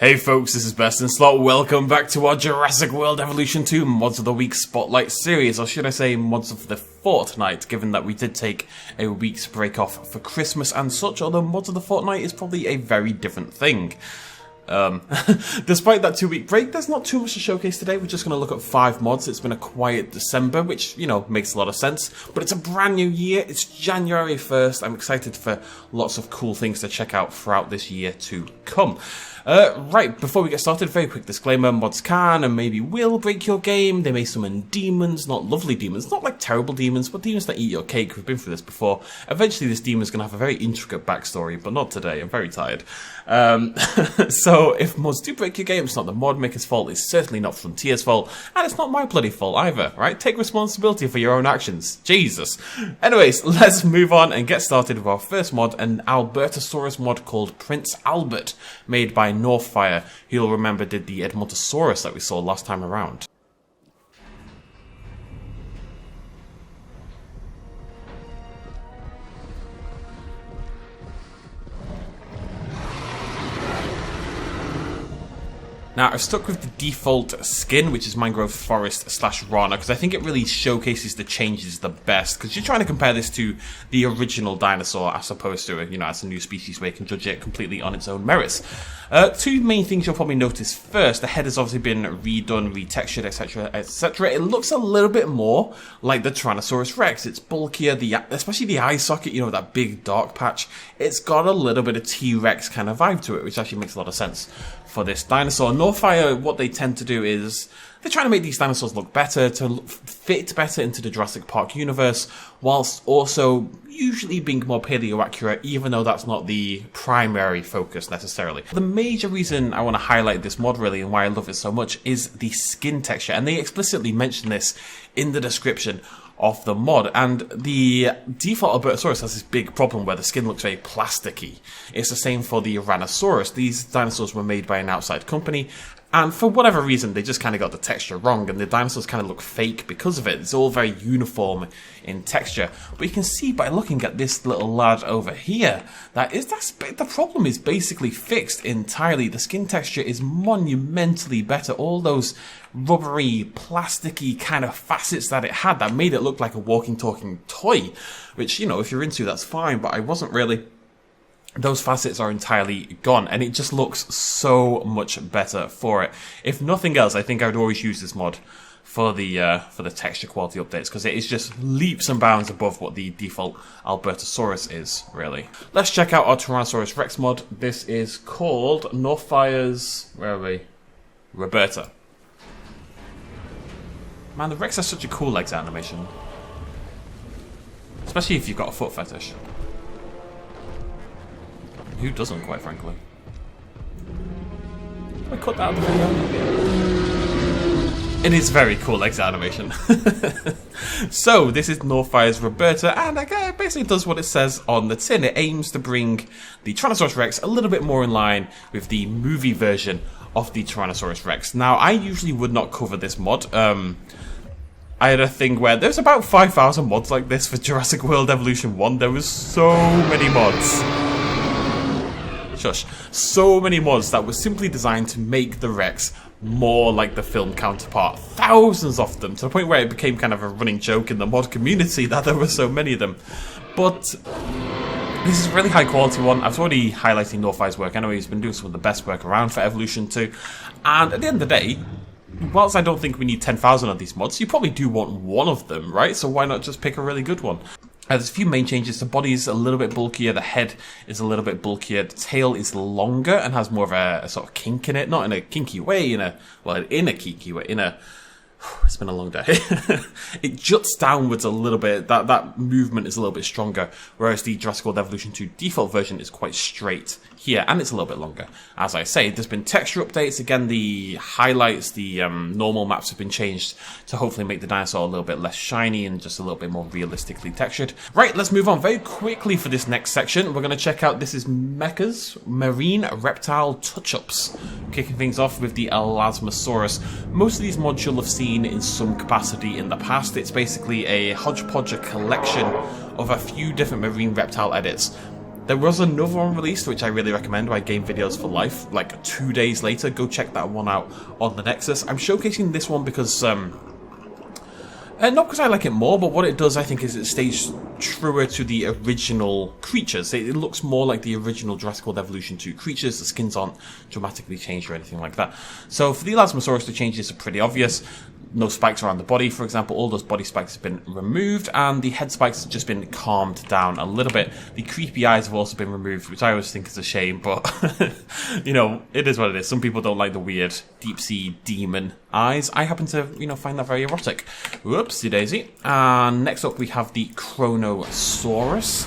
Hey folks, this is BestInSlot. Welcome back to our Jurassic World Evolution 2 Mods of the Week Spotlight series, or should I say Mods of the Fortnight, given that we did take a week's break off for Christmas and such, although Mods of the Fortnight is probably a very different thing. Despite that 2-week break, there's not too much to showcase today. We're just going to look at 5 mods. It's been a quiet December, which, you know, makes a lot of sense. But it's a brand new year. It's January 1st. I'm excited for lots of cool things to check out throughout this year to come. Right, before we get started, very quick disclaimer, mods can and maybe will break your game. They may summon demons, not lovely demons, not like terrible demons, but demons that eat your cake. We've been through this before. Eventually this demon's going to have a very intricate backstory, but not today, I'm very tired. So if mods do break your game, it's not the mod maker's fault, it's certainly not Frontier's fault, and it's not my bloody fault either, right? Take responsibility for your own actions. Jesus. Anyways, let's move on and get started with our first mod, an Albertosaurus mod called Prince Albert, made by Northfire, who you'll remember did the Edmontosaurus that we saw last time around. Now, I've stuck with the default skin, which is Mangrove Forest / Rana, because I think it really showcases the changes the best, because you're trying to compare this to the original dinosaur as opposed to, you know, as a new species where you can judge it completely on its own merits. Two main things you'll probably notice first. The head has obviously been redone, retextured, etc, etc. It looks a little bit more like the Tyrannosaurus Rex. It's bulkier, especially the eye socket, you know, that big dark patch. It's got a little bit of T-Rex kind of vibe to it, which actually makes a lot of sense for this dinosaur. Northfire, what they tend to do is they're trying to make these dinosaurs look better, to fit better into the Jurassic Park universe, whilst also usually being more paleo accurate, even though that's not the primary focus necessarily. The major reason I want to highlight this mod really and why I love it so much is the skin texture, and they explicitly mention this in the description of the mod. And the default Albertosaurus has this big problem where the skin looks very plasticky. It's the same for the Tyrannosaurus. These dinosaurs were made by an outside company, and for whatever reason they just kind of got the texture wrong, and the dinosaurs kind of look fake because of it. It's all very uniform in texture. But you can see by looking at this little lad over here, the problem is basically fixed entirely. The skin texture is monumentally better. All those rubbery, plasticky kind of facets that it had that made it look like a walking, talking toy, which, you know, if you're into, that's fine, but I wasn't really. Those facets are entirely gone, and it just looks so much better for it. If nothing else, I think I would always use this mod for the texture quality updates, because it is just leaps and bounds above what the default Albertosaurus is, really. Let's check out our Tyrannosaurus Rex mod. This is called Northfire's, where are we? Roberta. Man, the Rex has such a cool legs animation. Especially if you've got a foot fetish. Who doesn't, quite frankly? Can I cut that out of the video? It is very cool legs animation. So, this is Northfire's Roberta, and it basically does what it says on the tin. It aims to bring the Tyrannosaurus Rex a little bit more in line with the movie version of the Tyrannosaurus Rex. Now, I usually would not cover this mod. I had a thing where there's about 5,000 mods like this for Jurassic World Evolution 1. There was so many mods. Shush. So many mods that were simply designed to make the Rex more like the film counterpart. Thousands of them, to the point where it became kind of a running joke in the mod community that there were so many of them. But this is a really high quality one. I was already highlighting Northfire's work. I know he's been doing some of the best work around for Evolution 2. And at the end of the day, whilst I don't think we need 10,000 of these mods, you probably do want one of them, right? So why not just pick a really good one? There's a few main changes. The body is a little bit bulkier, the head is a little bit bulkier, the tail is longer and has more of a sort of kink in it. Not in a kinky way, in a kinky way, it's been a long day. It juts downwards a little bit. That movement is a little bit stronger, whereas the Jurassic World Evolution 2 default version is quite straight here, and it's a little bit longer. As I say, there's been texture updates. Again, the highlights, the normal maps have been changed to hopefully make the dinosaur a little bit less shiny and just a little bit more realistically textured. Right, let's move on very quickly for this next section. We're going to check out, this is Mecha's Marine Reptile Touch-Ups. Kicking things off with the Elasmosaurus. Most of these mods you'll have seen in some capacity in the past. It's basically a hodgepodge, a collection of a few different marine reptile edits. There was another one released, which I really recommend, by Game Videos for Life, like 2 days later. Go check that one out on the Nexus. I'm showcasing this one because, not because I like it more, but what it does, I think, is it stays truer to the original creatures. It looks more like the original Jurassic World Evolution 2 creatures. The skins aren't dramatically changed or anything like that. So for the Elasmosaurus, the changes are pretty obvious. No spikes around the body, for example. All those body spikes have been removed, and the head spikes have just been calmed down a little bit. The creepy eyes have also been removed, which I always think is a shame, but, you know, it is what it is. Some people don't like the weird deep-sea demon eyes. I happen to, you know, find that very erotic. Whoopsie daisy. And next up we have the Chronosaurus.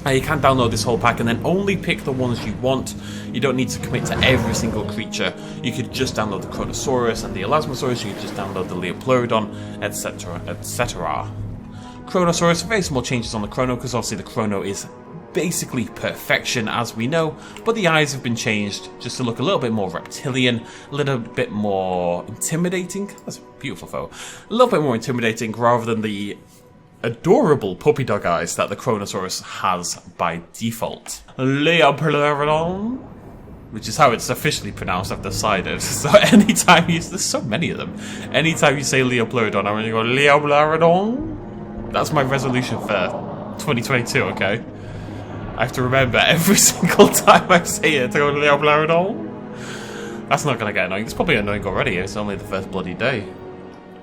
You can download this whole pack and then only pick the ones you want. You don't need to commit to every single creature. You could just download the Chronosaurus and the Elasmosaurus. You could just download the Leopleurodon, etc., etc. Chronosaurus, very small changes on the Chrono, because obviously the Chrono is basically perfection, as we know, but the eyes have been changed just to look a little bit more reptilian, a little bit more intimidating. That's a beautiful photo. A little bit more intimidating rather than the adorable puppy dog eyes that the Chronosaurus has by default. Leopleurodon, which is how it's officially pronounced, I've decided. So anytime you... There's so many of them. Anytime you say Leopleurodon, I'm going to go Leopleurodon. That's my resolution for 2022, okay? I have to remember every single time I say it to go Leopleurodon. That's not going to get annoying. It's probably annoying already. It's only the first bloody day.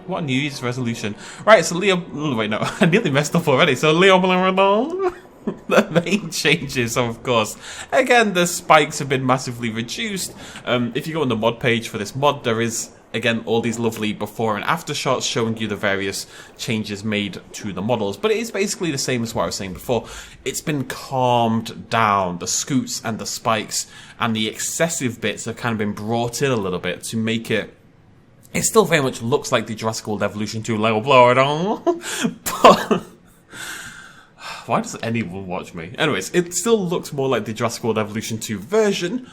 What a New Year's resolution. Right, so wait, no, I nearly messed up already. So Leopleurodon. The main changes, of course. Again, the spikes have been massively reduced. If you go on the mod page for this mod, there is, again, all these lovely before and after shots showing you the various changes made to the models. But it is basically the same as what I was saying before. It's been calmed down. The scoots and the spikes and the excessive bits have kind of been brought in a little bit to make it... It still very much looks like the Jurassic World Evolution 2 Leopleurodon, but... Why does anyone watch me? Anyways, it still looks more like the Jurassic World Evolution 2 version,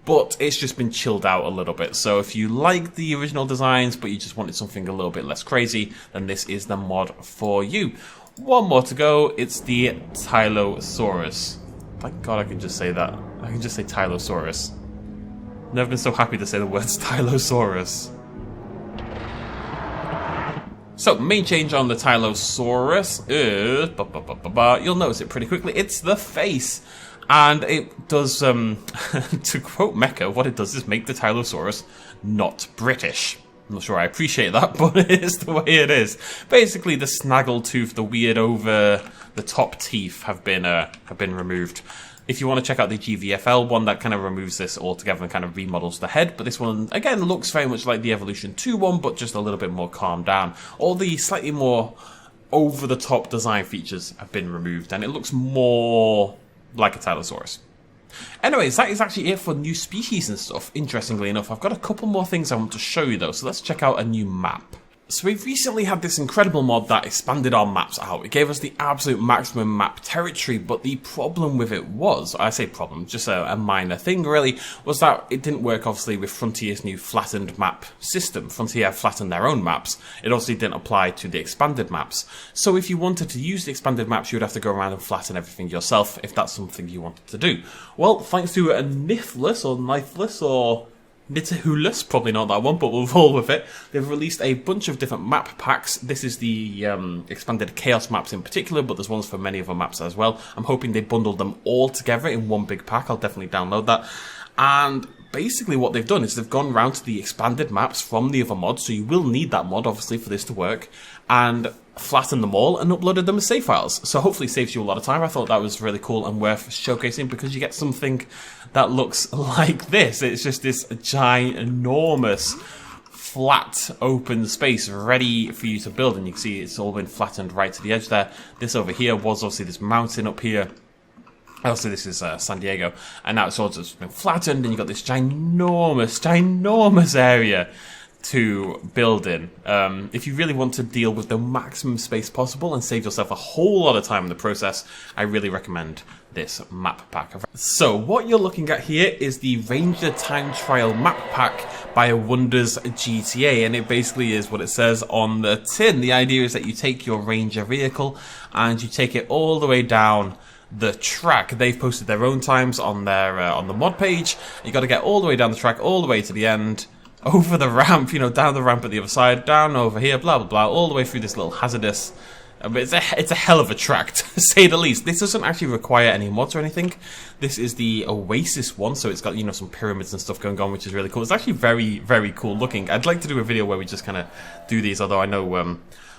but it's just been chilled out a little bit. So if you like the original designs, but you just wanted something a little bit less crazy, then this is the mod for you. One more to go, it's the Tylosaurus. Thank God I can just say that. I can just say Tylosaurus. Never been so happy to say the words Tylosaurus. So, main change on the Tylosaurus is, you'll notice it pretty quickly, it's the face. And it does, to quote Mecha, what it does is make the Tylosaurus not British. I'm not sure I appreciate that, but it is the way it is. Basically, the snaggle tooth, the weird over the top teeth have been removed. If you want to check out the GVFL one, that kind of removes this altogether and kind of remodels the head. But this one, again, looks very much like the Evolution 2 one, but just a little bit more calmed down. All the slightly more over-the-top design features have been removed, and it looks more like a Tylosaurus. Anyways, that is actually it for new species and stuff. Interestingly enough, I've got a couple more things I want to show you, though. So let's check out a new map. So we've recently had this incredible mod that expanded our maps out. It gave us the absolute maximum map territory, but the problem with it was, I say problem, just a minor thing really, was that it didn't work obviously with Frontier's new flattened map system. Frontier flattened their own maps. It obviously didn't apply to the expanded maps. So if you wanted to use the expanded maps, you would have to go around and flatten everything yourself if that's something you wanted to do. Well, thanks to a Nithless or Knifeless or Nitahulus, probably not that one, but we'll roll with it. They've released a bunch of different map packs. This is the expanded Chaos maps in particular, but there's ones for many other maps as well. I'm hoping they bundled them all together in one big pack. I'll definitely download that. And basically what they've done is they've gone round to the expanded maps from the other mods, so you will need that mod, obviously, for this to work, and flattened them all and uploaded them as save files. So hopefully it saves you a lot of time. I thought that was really cool and worth showcasing because you get something that looks like this. It's just this ginormous flat open space ready for you to build, and you can see it's all been flattened right to the edge there. This over here was obviously this mountain up here. Also, this is San Diego, and now it's all just been flattened, and you've got this ginormous area to build in. If you really want to deal with the maximum space possible and save yourself a whole lot of time in the process, I really recommend this map pack. So what you're looking at here is the Ranger Time Trial map pack by Wonders GTA, and it basically is what it says on the tin. The idea is that you take your Ranger vehicle and you take it all the way down the track. They've posted their own times on their on the mod page. You got to get all the way down the track, all the way to the end, over the ramp, you know, down the ramp at the other side, down over here, blah blah blah, all the way through this little hazardous. It's a hell of a track, to say the least. This doesn't actually require any mods or anything. This is the Oasis one, so it's got, you know, some pyramids and stuff going on, which is really cool. It's actually very, very cool looking. I'd like to do a video where we just kind of do these, although I know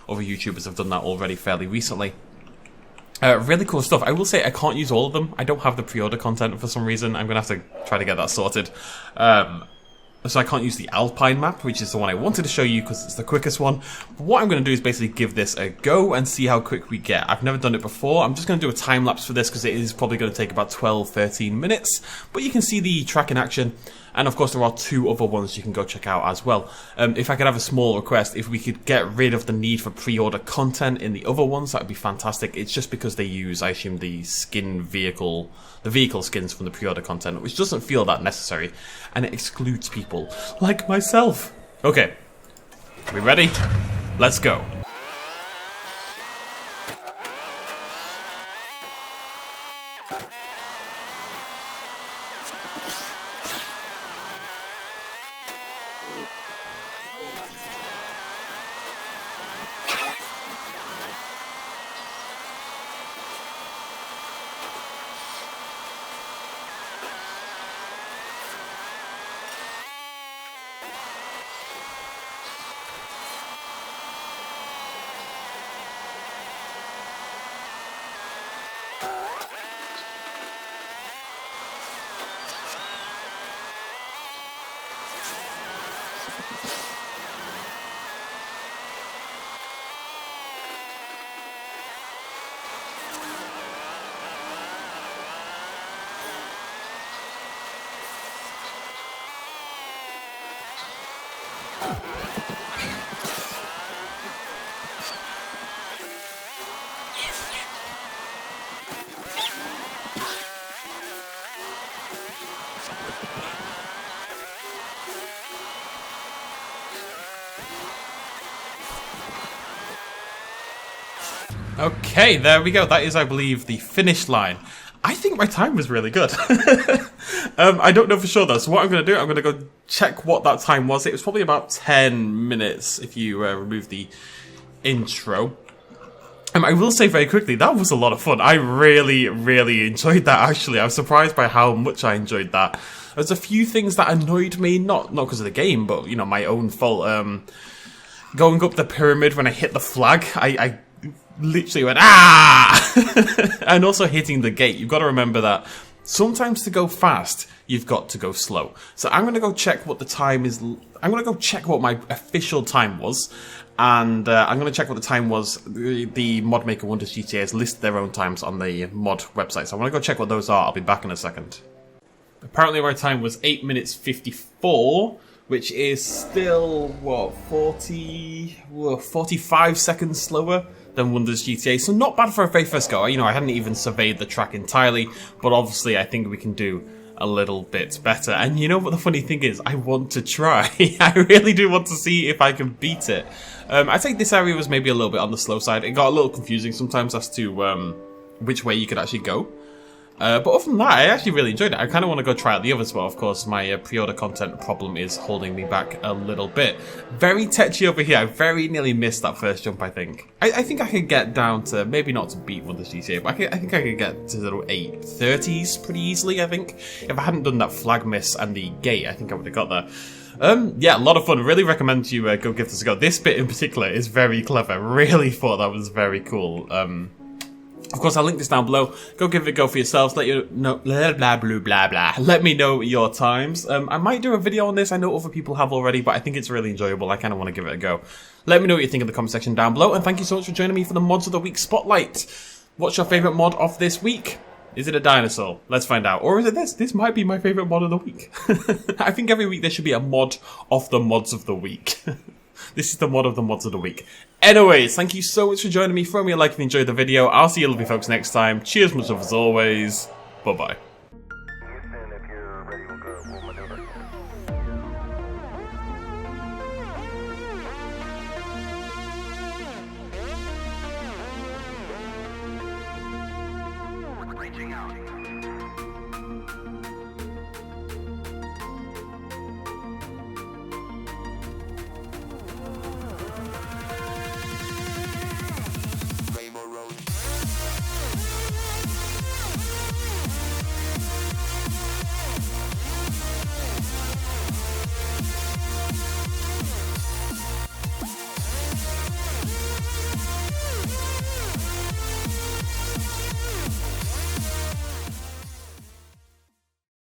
other YouTubers have done that already fairly recently. Really cool stuff. I will say I can't use all of them. I don't have the pre-order content for some reason. I'm going to have to try to get that sorted. So I can't use the Alpine map, which is the one I wanted to show you because it's the quickest one. But what I'm going to do is basically give this a go and see how quick we get. I've never done it before. I'm just going to do a time lapse for this because it is probably going to take about 12-13 minutes. But you can see the track in action. And of course there are 2 other ones you can go check out as well. If I could have a small request, if we could get rid of the need for pre-order content in the other ones, that would be fantastic. It's just because they use, I assume, the vehicle skins from the pre-order content, which doesn't feel that necessary, and it excludes people like myself. Okay, we ready? Let's go. Okay, there we go. That is, I believe, the finish line. I think my time was really good. I don't know for sure though, so what I'm going to do, I'm going to go check what that time was. It was probably about 10 minutes if you remove the intro. I will say very quickly, that was a lot of fun. I really, really enjoyed that, actually. I was surprised by how much I enjoyed that. There's a few things that annoyed me, not because of the game, but, you know, my own fault. Going up the pyramid when I hit the flag, I literally went, ah! And also hitting the gate. You've got to remember that sometimes to go fast, you've got to go slow. So I'm going to go check what the time is. I'm going to go check what my official time was. And I'm going to check what the time was. The mod maker Wonders GTA has listed their own times on the mod website. So I'm going to go check what those are. I'll be back in a second. Apparently my time was 8 minutes 54, which is still, what, 45 seconds slower than Wonders GTA. So not bad for a very first go. You know, I hadn't even surveyed the track entirely, but obviously I think we can do a little bit better. And you know what the funny thing is? I want to try. I really do want to see if I can beat it. I think this area was maybe a little bit on the slow side. It got a little confusing sometimes as to which way you could actually go. But other than that, I actually really enjoyed it. I kind of want to go try out the others, but of course my pre-order content problem is holding me back a little bit. Very tetchy over here. I very nearly missed that first jump, I think. I think I could get down to, maybe not to beat Wonders GTA, but I think I could get to the 830s pretty easily, I think. If I hadn't done that flag miss and the gate, I think I would have got there. Yeah, a lot of fun. Really recommend you go give this a go. This bit in particular is very clever. Really thought that was very cool. Of course, I'll link this down below. Go give it a go for yourselves. Let you know, blah, blah, blah, blah, blah. Let me know your times. I might do a video on this. I know other people have already, but I think it's really enjoyable. I kind of want to give it a go. Let me know what you think in the comment section down below. And thank you so much for joining me for the Mods of the Week Spotlight. What's your favourite mod of this week? Is it a dinosaur? Let's find out. Or is it this? This might be my favourite mod of the week. I think every week there should be a mod of the Mods of the Week. This is the mod of the Mods of the Week. Anyways, thank you so much for joining me. Throw me a like if you enjoyed the video. I'll see you lovely folks next time. Cheers, much love as always. Bye-bye. out.